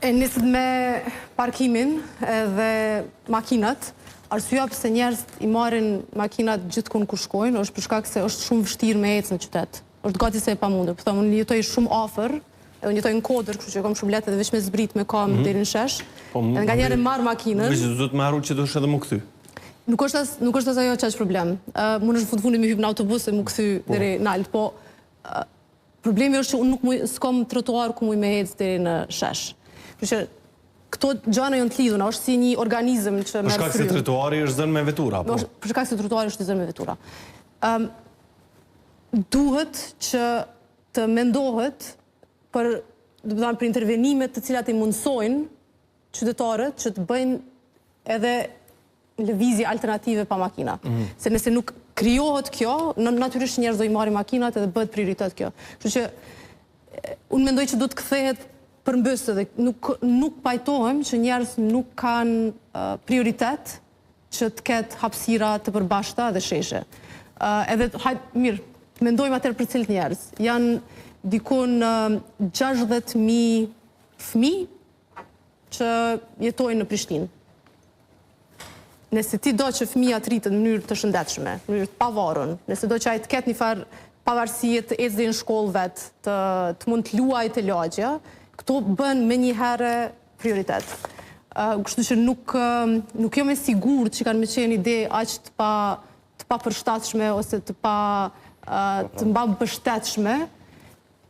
E nisët me parkimin dhe makinat. Arsyeja pse njerëzit i marrin makinat gjithkund ku shkojnë është për shkak se është shumë vështirë me ecë në qytet. Është gati se e pamundur. Po them, unë jetoj shumë afër, edhe unë jetoj në Kodër, kështu që kam shumë lehtë edhe veç me zbrit me kamë deri në shesh. Edhe nganjëherë marr makinën. Veç do të më harru që do të edhe më kthy. Nuk është as ajo çaj problem. Mund është fundi me hyp në autobus e më kthy deri në Alt, po problemi është që unë nuk s'kam trotuar ku muj me ecë deri në shesh. Kështu që këto gjëra janë të lidhura, është si një organizëm që merr. Për shkak se trotuari është zënë me vetura, po. Për shkak se trotuari është zënë me vetura. Duhet që të mendohet për intervenimet të cilat i mundsojnë qytetarët që të bëjnë edhe lëvizje alternative pa makina. Se nëse nuk krijohet kjo, natyrisht njerëzit do i marrin makinat edhe bëhet prioritet kjo. Kështu që unë mendoj që do të kthehet përmbysë dhe nuk pajtohem që njerëz nuk kanë prioritet që të ketë hapësira të përbashkëta dhe sheshe. Edhe mirë, mendojmë atëherë për cilët njerëz. Janë dikun 60.000 fëmijë që jetojnë në Prishtinë. Nëse ti do që fëmija të rritet në mënyrë të shëndetshme, në mënyrë të pavarur, nëse do që ai të ketë një farë pavarësie të ecë në shkollë vetë, të mund të luajë të lagja, këto bën me një herë prioritet. Kështu që nuk jam e sigurt që kanë më qenë ide aq të pa përshtatshme ose të mba mbështetshme,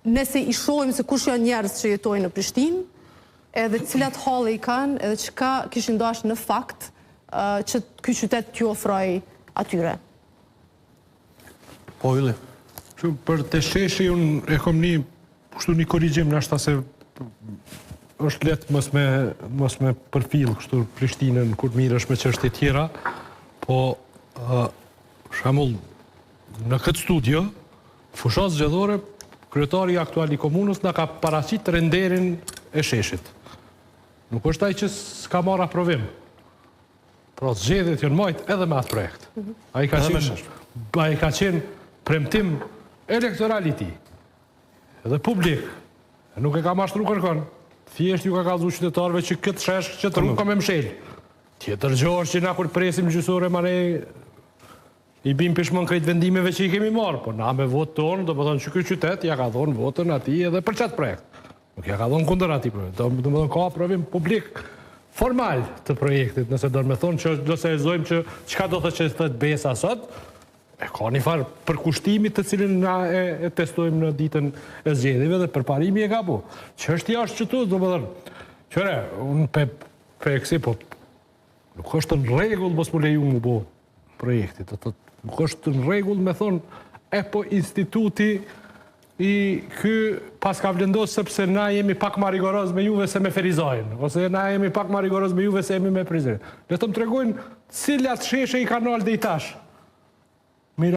nëse i shohim se kush janë njerëz që jetojnë në Prishtinë, edhe cilat halle i kanë, edhe çka kishin dashur në fakt që ky qytet t'ju ofroj atyre. Po, Ylli. Për të sheshi, unë e kom një korrigjim në ashta se është letë mos me përfil kështu Prishtinën kur mirë është me çështje tjera, po shamull në këtë studio, fushat zgjedhore, kryetari aktual i komunës na ka paraqit renderin e sheshit. Nuk është ai që s'ka marrë aprovim. Pra zgjedhjet janë majtë edhe me atë projekt. Ai ka qenë premtim elektoral i tij. Edhe publik. Nuk e ka mashtru kërkon. Thjesht ju ka kallëzu qytetarëve që këtë shesh që të rrugë ka me mshel. Tjetër gjë është që na kur presim gjysore mare i bim pishmon krejt vendimeve që i kemi marrë, po na me votë tonë, do më thonë që ky qytet ja ka dhonë votën atij edhe për çat projekt. Nuk ja ka dhonë kundër atij projekt. Do më thonë ka aprovim publik formal të projektit, nëse do me thonë që do se e zojmë që qka do të që thët besa sot, e ka një farë përkushtimit të cilin na e testojmë në ditën e zgjedhjeve dhe përparimi e ka bu. Çështja është që tu, do me thonë, qëre, unë pe eksi, po, nuk është në regull mos mu leju mu bo projektit, nuk është në regull me thonë, po instituti i ky pas ka vlendos sepse na jemi pak ma rigoroz me juve se me Ferizajnë, ose na jemi pak ma rigoroz me juve se jemi me Prizren. Le të më tregojnë cilat sheshe i kanal dhe i tash.